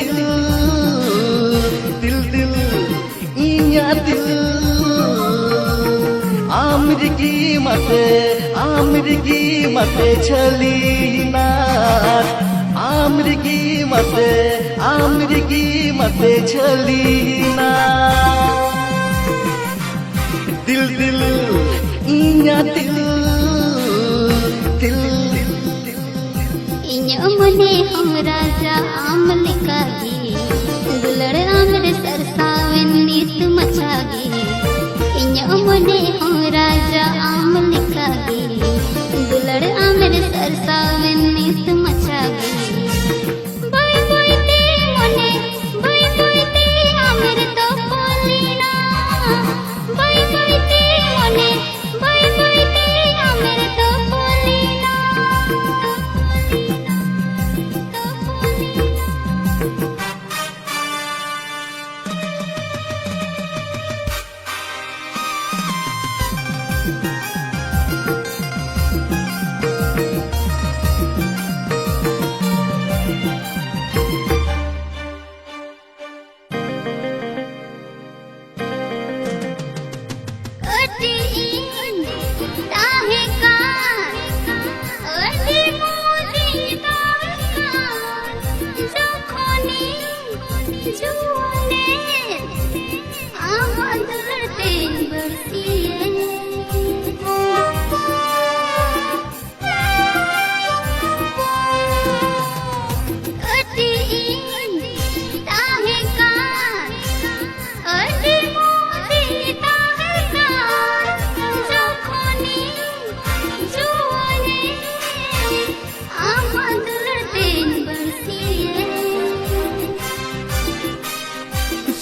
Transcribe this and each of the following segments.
दिल दिल दिल इnya दिल Amirgi mate chalina Amirgi mate chalina Dil dil inya dil dil inya mane hum raja amlikagi dulad amre sarsaven nit machagi inya mane hum raja amlikagi dulad amre sarsaven nit machagi bye bye te amre to polina bye bye te amre to polina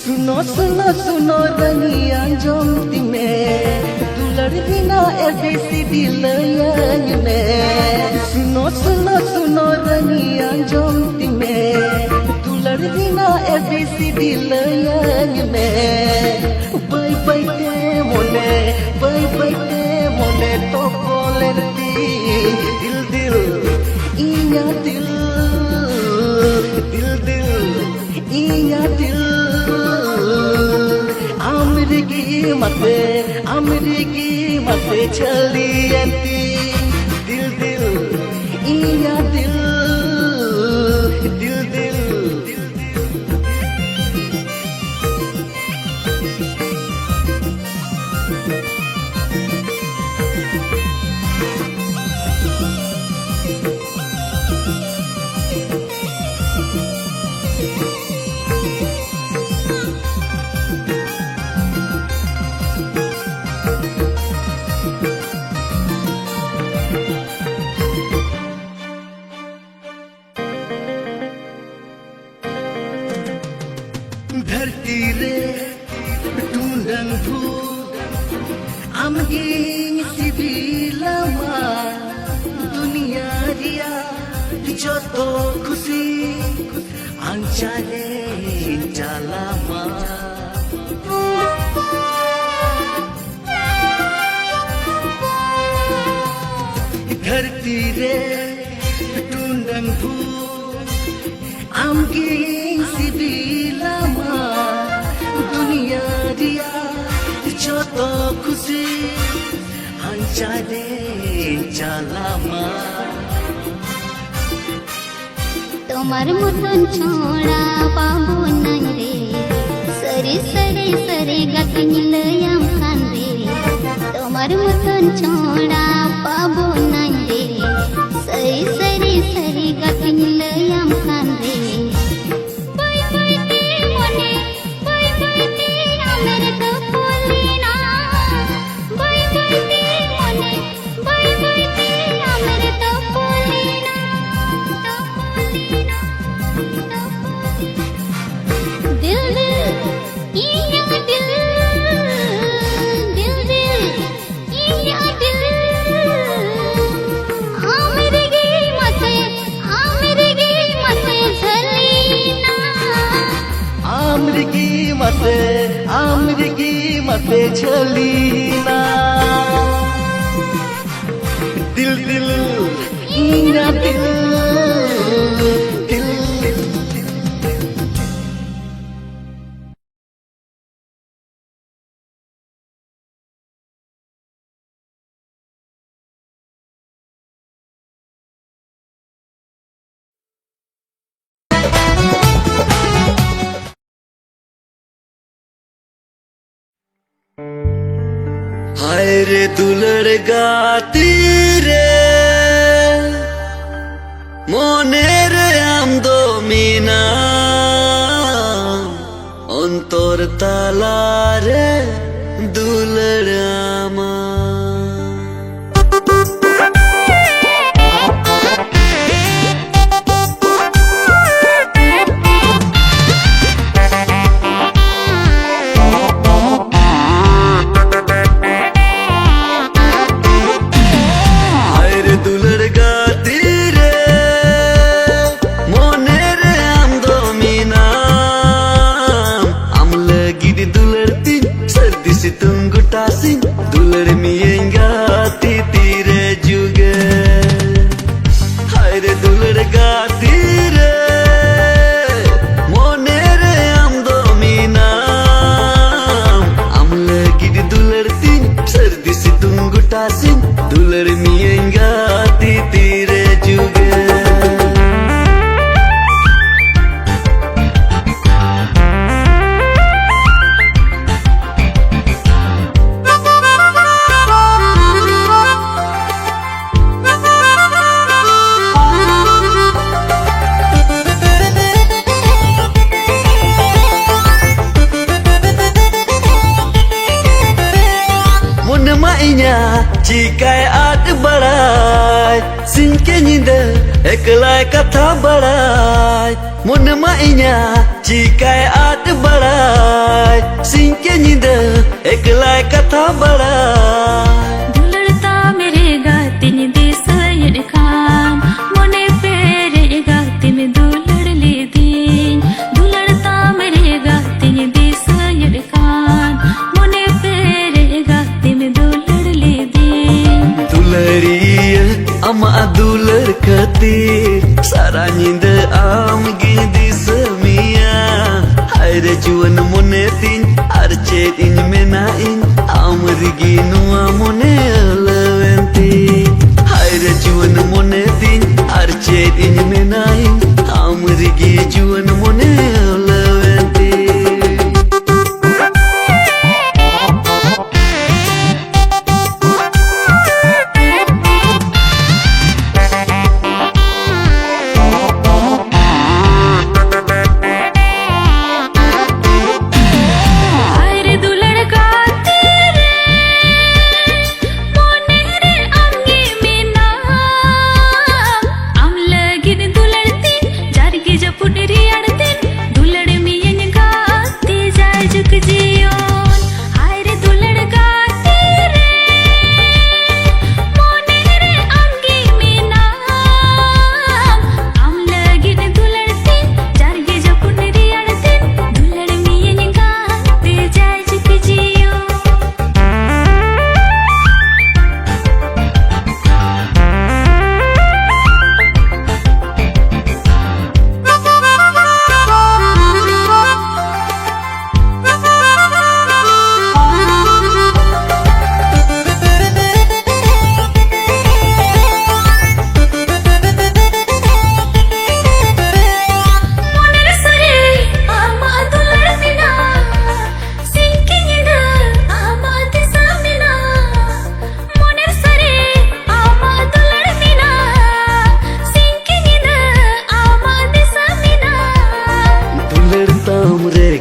सुनो सुनो सुनो रनिया जोमती में दुलड़ बिना ABCD lion में सुनो सुनो सुनो रनिया जोमती में दुलड़ बिना ABCD लयन में बाय बाय ते मोने तो बोलती दिल दिल इया दिल दिल दिल इया दिल Amirgi mate chaliyanti dil dil iya dil dil dil धरती रे टूंडन भू आमगी सिबिलमा दुनिया रिया जो तो खुशी अंचाले चालामा धरती रे टूंडन भू आमगी सिबिलमा दुनिया रिया जो खुशी हंचाले चालामा तुम्हार मतन छोड़ा पाबो नहीं रे सरे सरे सरे गकनिलयम खान रे तुम्हार मतन छोड़ा पाबो नहीं रे सरे सरे सरे गकनिलयम खान रे Amirgi mate chalina dil dil inya dil dil हाय रे दुलड़ गाती रे মনের আমদো মিনা অন্তর তালারে দুলড় আমা Tunggu tasing dular mienga titire juga hai re dular gati re monere am dominam am lagi di dular tin sardi si tunggu tasing dular mienga titire juga mainnya jika ada barai singke nyinda ekelai kata barai mun mainnya jika ada barai singke nyinda ekelai kata barai दुलड़ता मेरे गाते ने देश यड़कान मोने पेरे गाते में दुलड़ ले दिन दुलड़ता मेरे गाते ने देश यड़कान मोने पेरे गाते में ama dular katir saranyinda am gidi semia hayre juan monetin archet in menain amrigi nuwa mone leventi hayre juan monetin archet in menain amrigi juan mone leventi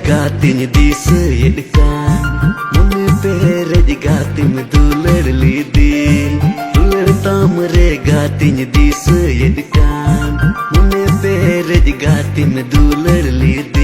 gatin di seyedkan mone pere gatin dular lidin dular tamre gatin di seyedkan mone pere gatin dular lidin